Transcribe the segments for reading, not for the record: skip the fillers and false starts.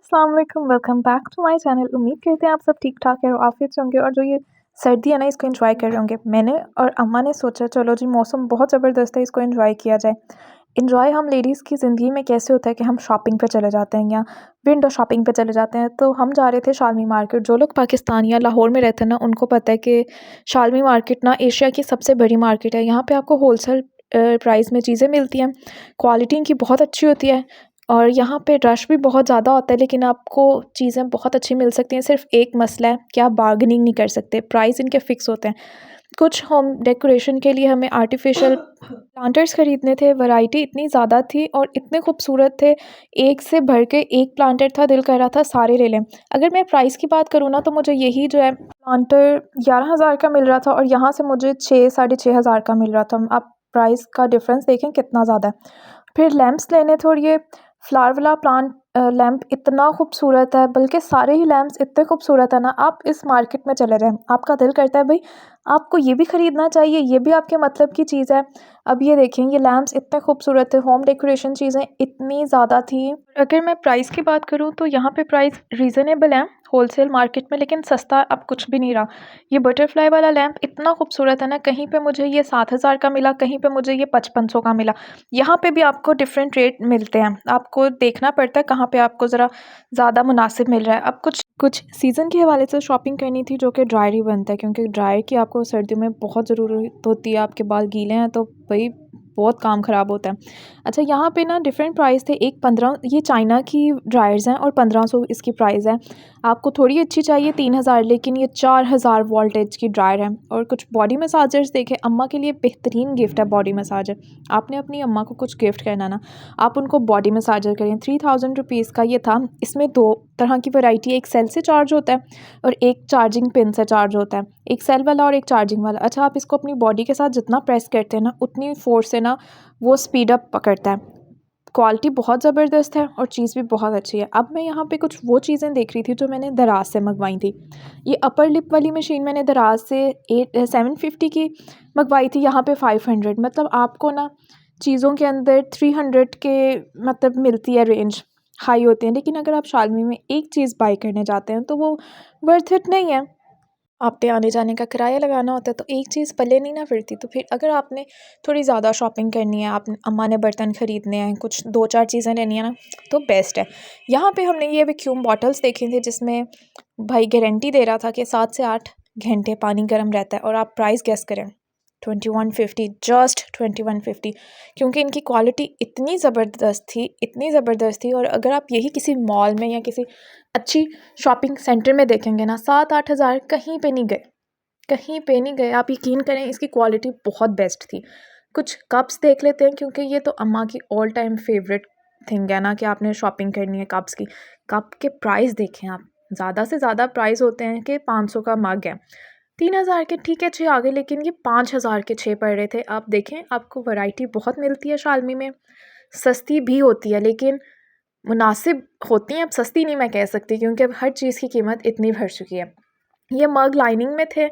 अस्सलाम वालेकुम, welcome back to my channel. उम्मीद करते हैं आप सब ठीक ठाक है और आफियत से होंगे और जो ये सर्दी है ना इसको एंजॉय कर रहे होंगे। मैंने और अम्मा ने सोचा चलो जी मौसम बहुत ज़बरदस्त है, इसको एंजॉय किया जाए। एंजॉय हम लेडीज़ की ज़िंदगी में कैसे होता है कि हम शॉपिंग पे चले जाते हैं या विंडो शॉपिंग पे चले जाते हैं। तो हम जा रहे थे शालमी मार्केट। जो लोग पाकिस्तान या लाहौर में रहते हैं ना उनको पता है कि शालमी मार्केट ना एशिया की सबसे बड़ी मार्केट है। यहाँ पे आपको होलसेल प्राइस में चीज़ें मिलती हैं, क्वालिटी इनकी बहुत अच्छी होती है और यहाँ पे रश भी बहुत ज़्यादा होता है, लेकिन आपको चीज़ें बहुत अच्छी मिल सकती हैं। सिर्फ एक मसला है कि आप बार्गेनिंग नहीं कर सकते, प्राइस इनके फ़िक्स होते हैं। कुछ होम डेकोरेशन के लिए हमें आर्टिफ़िशियल प्लांटर्स ख़रीदने थे, वैरायटी इतनी ज़्यादा थी और इतने खूबसूरत थे, एक से बढ़ के एक प्लांटर था, दिल कर रहा था सारे ले लें। अगर मैं प्राइस की बात करूँ ना तो मुझे यही जो है प्लांटर 11,000 का मिल रहा था और यहाँ से मुझे 6 साढ़े 6 हज़ार का मिल रहा था। आप प्राइस का डिफ़रेंस देखें कितना ज़्यादा है। फिर लैंप्स लेने थे और ये फ्लावर वाला प्लांट लैंप इतना खूबसूरत है, बल्कि सारे ही लैंप्स इतने खूबसूरत है ना, आप इस मार्केट में चले जाएँ, आपका दिल करता है भाई आपको ये भी ख़रीदना चाहिए, ये भी आपके मतलब की चीज़ है। अब ये देखें ये लैंप्स इतने खूबसूरत थे, होम डेकोरेशन चीज़ें इतनी ज़्यादा थी। अगर मैं प्राइस की बात करूँ तो यहाँ पे प्राइस रीज़नेबल है होलसेल मार्केट में, लेकिन सस्ता अब कुछ भी नहीं रहा। ये बटरफ्लाई वाला लैंप इतना खूबसूरत है ना, कहीं पे मुझे ये 7,000 का मिला, कहीं पे मुझे ये 5500 का मिला। यहाँ पे भी आपको डिफरेंट रेट मिलते हैं, आपको देखना पड़ता है कहाँ पे आपको ज़रा ज़्यादा मुनासिब मिल रहा है। अब कुछ सीज़न के हवाले से शॉपिंग करनी थी, जो कि ड्रायर ही बनता है, क्योंकि ड्रायर की आपको सर्दियों में बहुत ज़रूरत होती है। आपके बाल गीले हैं तो भाई बहुत काम ख़राब होता है। अच्छा, यहाँ पे ना डिफरेंट प्राइस थे, एक 15 ये चाइना की ड्रायर्स हैं और 1500 इसकी प्राइस है। आपको थोड़ी अच्छी चाहिए 3,000, लेकिन ये 4,000 वोल्टेज की ड्रायर है। और कुछ बॉडी मसाजर्स देखे, अम्मा के लिए बेहतरीन गिफ्ट है बॉडी मसाजर। आपने अपनी अम्मा को कुछ गिफ्ट करना ना, आप उनको बॉडी मसाजर करें। 3000 रुपीज़ का ये था। इसमें दो तरह की वैरायटी है, एक सेल से चार्ज होता है और एक चार्जिंग पिन से चार्ज होता है, एक सेल वाला और एक चार्जिंग वाला। अच्छा, आप इसको अपनी बॉडी के साथ जितना प्रेस करते हैं ना उतनी फोर्स से ना वो स्पीड अप पकड़ता है। क्वालिटी बहुत ज़बरदस्त है और चीज़ भी बहुत अच्छी है। अब मैं यहाँ पे कुछ वो चीज़ें देख रही थी जो मैंने दराज से मंगवाई थी। ये अपर लिप वाली मशीन मैंने दराज से 750 की मंगवाई थी, यहाँ पे 500। मतलब आपको ना चीज़ों के अंदर 300 के मतलब मिलती है, रेंज हाई होती है। लेकिन अगर आप शालमी में एक चीज़ बाई करने जाते हैं तो वो वर्थ इट नहीं है। आपने आने जाने का किराया लगाना होता है तो एक चीज़ पल्ले नहीं ना फिरती। तो फिर अगर आपने थोड़ी ज़्यादा शॉपिंग करनी है, आप अम्मा ने बर्तन ख़रीदने हैं, कुछ 2-4 चीज़ें लेनी है ना, तो बेस्ट है। यहाँ पे हमने ये वैक्यूम बॉटल्स देखे थे जिसमें भाई गारंटी दे रहा था कि 7 से 8 घंटे पानी गर्म रहता है। और आप प्राइस गेस करें, 2150, जस्ट 2150। क्योंकि इनकी क्वालिटी इतनी ज़बरदस्त थी, इतनी ज़बरदस्त थी। और अगर आप यही किसी मॉल में या किसी अच्छी शॉपिंग सेंटर में देखेंगे ना, 7-8 हज़ार कहीं पे नहीं गए, कहीं पे नहीं गए। आप यकीन करें इसकी क्वालिटी बहुत बेस्ट थी। कुछ कप्स देख लेते हैं, क्योंकि ये तो अम्मा की ऑल टाइम फेवरेट थिंग है ना कि आपने शॉपिंग करनी है कप्स की। कप के प्राइस देखें आप, ज़्यादा से ज़्यादा प्राइस होते हैं कि 500 का मग है, 3,000 के ठीक है 6 आ गए, लेकिन ये 5,000 के 6 पड़ रहे थे। आप देखें आपको वैरायटी बहुत मिलती है शालमी में, सस्ती भी होती है लेकिन मुनासिब होती हैं। अब सस्ती नहीं मैं कह सकती, क्योंकि अब हर चीज़ की कीमत इतनी बढ़ चुकी है। ये मग लाइनिंग में थे,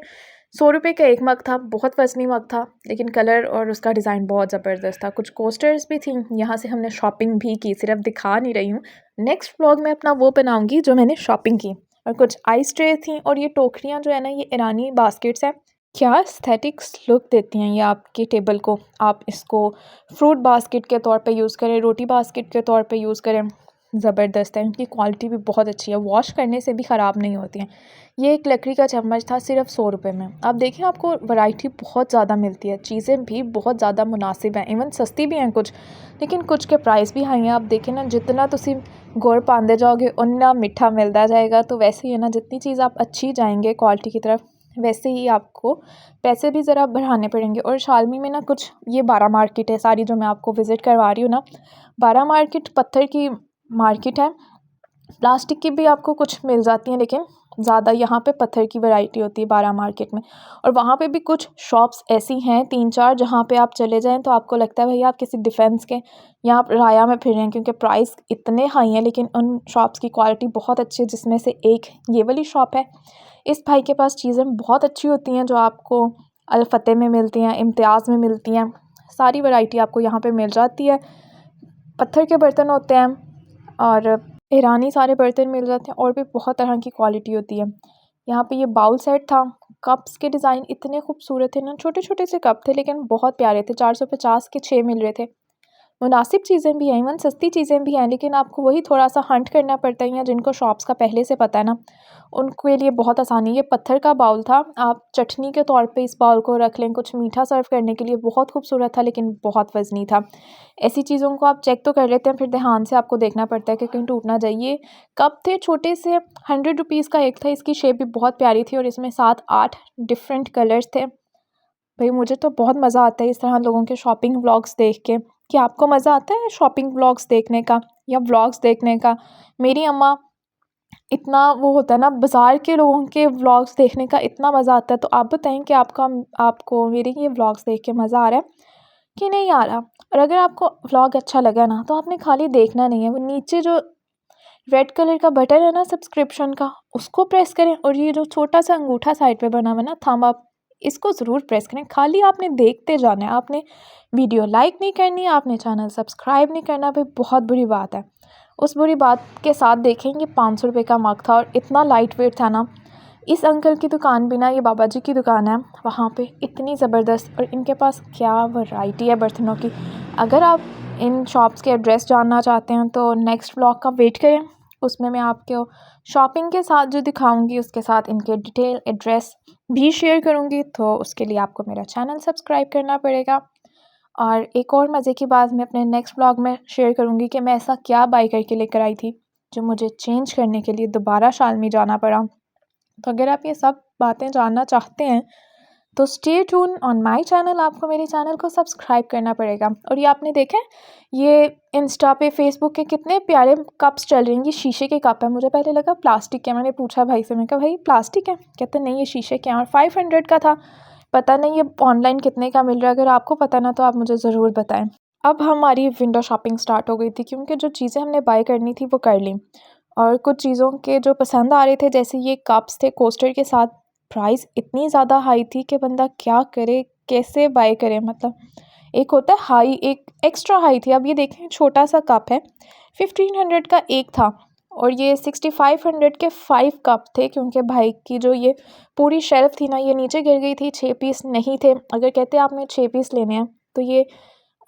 100 रुपये का एक मग था, बहुत वज़नी मग था, लेकिन कलर और उसका डिज़ाइन बहुत ज़बरदस्त था। कुछ कोस्टर्स भी थी, यहाँ से हमने शॉपिंग भी की, सिर्फ दिखा नहीं रही हूँ। नेक्स्ट व्लॉग में अपना वो बनाऊँगी जो मैंने शॉपिंग की। और कुछ आइस ट्रे थी और ये टोकरियाँ जो है ना, ये ईरानी बास्केट्स हैं। क्या एस्थेटिक्स लुक देती हैं ये आपकी टेबल को। आप इसको फ्रूट बास्केट के तौर पे यूज़ करें, रोटी बास्केट के तौर पे यूज़ करें, ज़बरदस्त है। इनकी क्वालिटी भी बहुत अच्छी है, वॉश करने से भी ख़राब नहीं होती हैं। ये एक लकड़ी का चम्मच था, सिर्फ 100 रुपये में। आप देखें आपको वैरायटी बहुत ज़्यादा मिलती है, चीज़ें भी बहुत ज़्यादा मुनासिब हैं, इवन सस्ती भी हैं कुछ, लेकिन कुछ के प्राइस भी हाई हैं। आप देखें ना, जितना तुसी गुड़ पांदे जाओगे उतना मीठा मिलता जाएगा। तो वैसे ही है ना, जितनी चीज़ आप अच्छी जाएंगे क्वालिटी की तरफ, वैसे ही आपको पैसे भी ज़रा बढ़ाने पड़ेंगे। और शालमी में ना कुछ ये 12 मार्केट है सारी जो मैं आपको विज़िट करवा रही हूँ ना, 12 मार्केट पत्थर की मार्केट है, प्लास्टिक की भी आपको कुछ मिल जाती हैं, लेकिन ज़्यादा यहाँ पे पत्थर की वैरायटी होती है 12 मार्केट में। और वहाँ पे भी कुछ शॉप्स ऐसी हैं 3-4, जहाँ पे आप चले जाएँ तो आपको लगता है भैया आप किसी डिफेंस के या आप राया में फिर रहे हैं, क्योंकि प्राइस इतने हाई हैं, लेकिन उन शॉप्स की क्वालिटी बहुत अच्छी है। जिसमें से एक ये वाली शॉप है। इस भाई के पास चीज़ें बहुत अच्छी होती हैं जो आपको अल फतेह में मिलती हैं, इम्तियाज़ में मिलती हैं, सारी वैरायटी आपको यहाँ पे मिल जाती है। पत्थर के बर्तन होते हैं और ईरानी सारे बर्तन मिल जाते हैं और भी बहुत तरह की क्वालिटी होती है। यहाँ पे ये बाउल सेट था, कप्स के डिज़ाइन इतने खूबसूरत थे ना, छोटे-छोटे से कप थे लेकिन बहुत प्यारे थे, 450 के 6 मिल रहे थे। मुनासिब चीज़ें भी हैं, इवन सस्ती चीज़ें भी हैं, लेकिन आपको वही थोड़ा-सा हंट करना पड़ता है, या जिनको शॉप्स का पहले से पता है ना, उनके लिए बहुत आसानी है। ये पत्थर का बाउल था, आप चटनी के तौर पे इस बाउल को रख लें, कुछ मीठा सर्व करने के लिए बहुत खूबसूरत था लेकिन बहुत वज़नी था। ऐसी चीज़ों को आप चेक तो कर लेते हैं, फिर ध्यान से आपको देखना पड़ता है कि कहीं टूट ना जाए। ये कप थे छोटे से, 100 रुपीज़ का एक था, इसकी शेप भी बहुत प्यारी थी और इसमें 7-8 डिफरेंट कलर्स थे। भाई मुझे तो बहुत मज़ा आता है इस तरह लोगों के शॉपिंग व्लॉग्स देख के। क्या आपको मज़ा आता है शॉपिंग व्लॉग्स देखने का या व्लॉग्स देखने का? मेरी अम्मा, इतना वो होता है ना बाज़ार के लोगों के व्लॉग्स देखने का इतना मज़ा आता है, तो आप बताएँ कि आपको मेरे ये व्लॉग्स देख के मज़ा आ रहा है कि नहीं आ रहा? और अगर आपको व्लॉग अच्छा लगा ना, तो आपने खाली देखना नहीं है, वो नीचे जो रेड कलर का बटन है ना सब्सक्रिप्शन का, उसको प्रेस करें, और ये जो छोटा सा अंगूठा साइड पे बना हुआ है ना थंब अप, इसको ज़रूर प्रेस करें। खाली आपने देखते जाना है, आपने वीडियो लाइक नहीं करनी, आपने चैनल सब्सक्राइब नहीं करना। भाई बहुत बुरी बात है। उस बुरी बात के साथ देखेंगे 500 रुपये का मग था और इतना लाइट वेट था ना। इस अंकल की दुकान भी ना, ये बाबा जी की दुकान है, वहाँ पे इतनी ज़बरदस्त, और इनके पास क्या वैरायटी है बर्तनों की। अगर आप इन शॉप्स के एड्रेस जानना चाहते हैं तो नेक्स्ट व्लॉग का वेट करें, उसमें मैं आपको शॉपिंग के साथ जो दिखाऊंगी उसके साथ इनके डिटेल एड्रेस भी शेयर करूंगी, तो उसके लिए आपको मेरा चैनल सब्सक्राइब करना पड़ेगा। और एक और मज़े की बात मैं अपने नेक्स्ट व्लॉग में शेयर करूंगी कि मैं ऐसा क्या बाई करके लेकर आई थी जो मुझे चेंज करने के लिए दोबारा शालमी जाना पड़ा। तो अगर आप ये सब बातें जानना चाहते हैं तो stay tune on my channel, आपको मेरे चैनल को सब्सक्राइब करना पड़ेगा। और ये आपने देखा है, ये इंस्टा पे फेसबुक के कितने प्यारे कप्स चल रही हैं। ये शीशे के कप है, मुझे पहले लगा प्लास्टिक के, मैंने पूछा भाई से, मैं कहा भाई प्लास्टिक है? कहते नहीं ये शीशे के हैं, और 500 का था। पता नहीं ये ऑनलाइन कितने का मिल रहा है, अगर आपको पता ना तो आप मुझे ज़रूर बताएं। अब हमारी विंडो शॉपिंग स्टार्ट हो गई थी, क्योंकि जो चीज़ें हमने बाय करनी थी वो कर ली, और कुछ चीज़ों के जो पसंद आ रहे थे, जैसे ये कप्स थे कोस्टर के साथ, प्राइस इतनी ज़्यादा हाई थी कि बंदा क्या करे, कैसे बाय करे। मतलब एक होता है हाई, एक एक्स्ट्रा हाई थी। अब ये देखें छोटा सा कप है, 1500 का एक था, और ये 6500 के 5 कप थे, क्योंकि भाई की जो ये पूरी शेल्फ थी ना, ये नीचे गिर गई थी, 6 पीस नहीं थे। अगर कहते आपने 6 पीस लेने हैं तो ये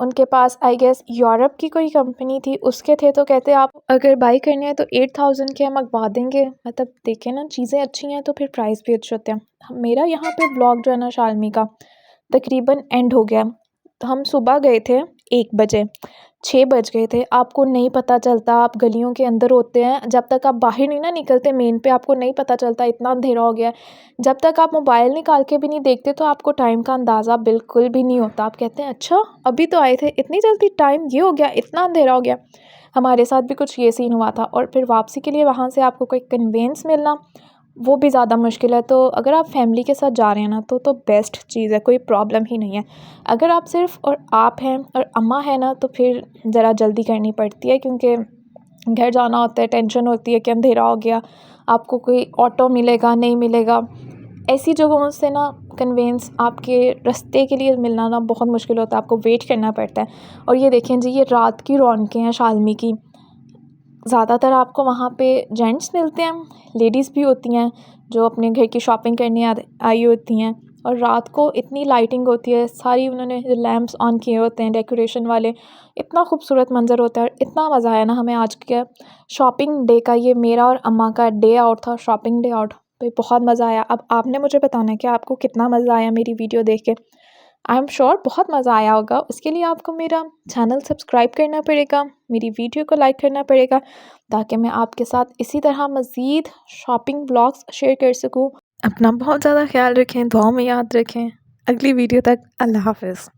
उनके पास आई गेस यूरोप की कोई कंपनी थी, उसके थे, तो कहते आप अगर बाई करने हैं तो 8000 के हम मंगवा देंगे। मतलब देखें ना, चीज़ें अच्छी हैं तो फिर प्राइस भी अच्छे होते हैं। मेरा यहाँ पे ब्लॉग जो है ना शालमी का तकरीबन एंड हो गया। तो हम सुबह गए थे 1 बजे, 6 बज गए थे, आपको नहीं पता चलता, आप गलियों के अंदर होते हैं, जब तक आप बाहर नहीं ना निकलते मेन पे, आपको नहीं पता चलता इतना अंधेरा हो गया है। जब तक आप मोबाइल निकाल के भी नहीं देखते तो आपको टाइम का अंदाज़ा बिल्कुल भी नहीं होता। आप कहते हैं अच्छा अभी तो आए थे, इतनी जल्दी टाइम ये हो गया, इतना अंधेरा हो गया। हमारे साथ भी कुछ ये सीन हुआ था, और फिर वापसी के लिए वहाँ से आपको कोई कन्वेंस मिलना वो भी ज़्यादा मुश्किल है। तो अगर आप फैमिली के साथ जा रहे हैं ना, तो बेस्ट चीज़ है, कोई प्रॉब्लम ही नहीं है। अगर आप सिर्फ और आप हैं और अम्मा है ना, तो फिर ज़रा जल्दी करनी पड़ती है, क्योंकि घर जाना होता है, टेंशन होती है कि अंधेरा हो गया, आपको कोई ऑटो मिलेगा नहीं मिलेगा। ऐसी जगहों से ना कन्वेंस आपके रास्ते के लिए मिलना ना बहुत मुश्किल होता है, आपको वेट करना पड़ता है। और ये देखें जी, ये रात की रौनकें हैं शालमी की। ज़्यादातर आपको वहाँ पे जेंट्स मिलते हैं, लेडीज़ भी होती हैं जो अपने घर की शॉपिंग करने आई होती हैं। और रात को इतनी लाइटिंग होती है, सारी उन्होंने लैंप्स ऑन किए होते हैं डेकोरेशन वाले, इतना खूबसूरत मंज़र होता है। और इतना मज़ा आया ना हमें आज के शॉपिंग डे का, ये मेरा और अम्मा का डे आउट था, शॉपिंग डे आउट। तो बहुत मज़ा आया। अब आपने मुझे बताना है कि आपको कितना मज़ा आया मेरी वीडियो देख के। आई एम श्योर बहुत मज़ा आया होगा। उसके लिए आपको मेरा चैनल सब्सक्राइब करना पड़ेगा, मेरी वीडियो को लाइक करना पड़ेगा, ताकि मैं आपके साथ इसी तरह मज़ीद शॉपिंग ब्लॉग्स शेयर कर सकूँ। अपना बहुत ज़्यादा ख्याल रखें, दुआ में याद रखें। अगली वीडियो तक अल्लाह हाफ़िज़।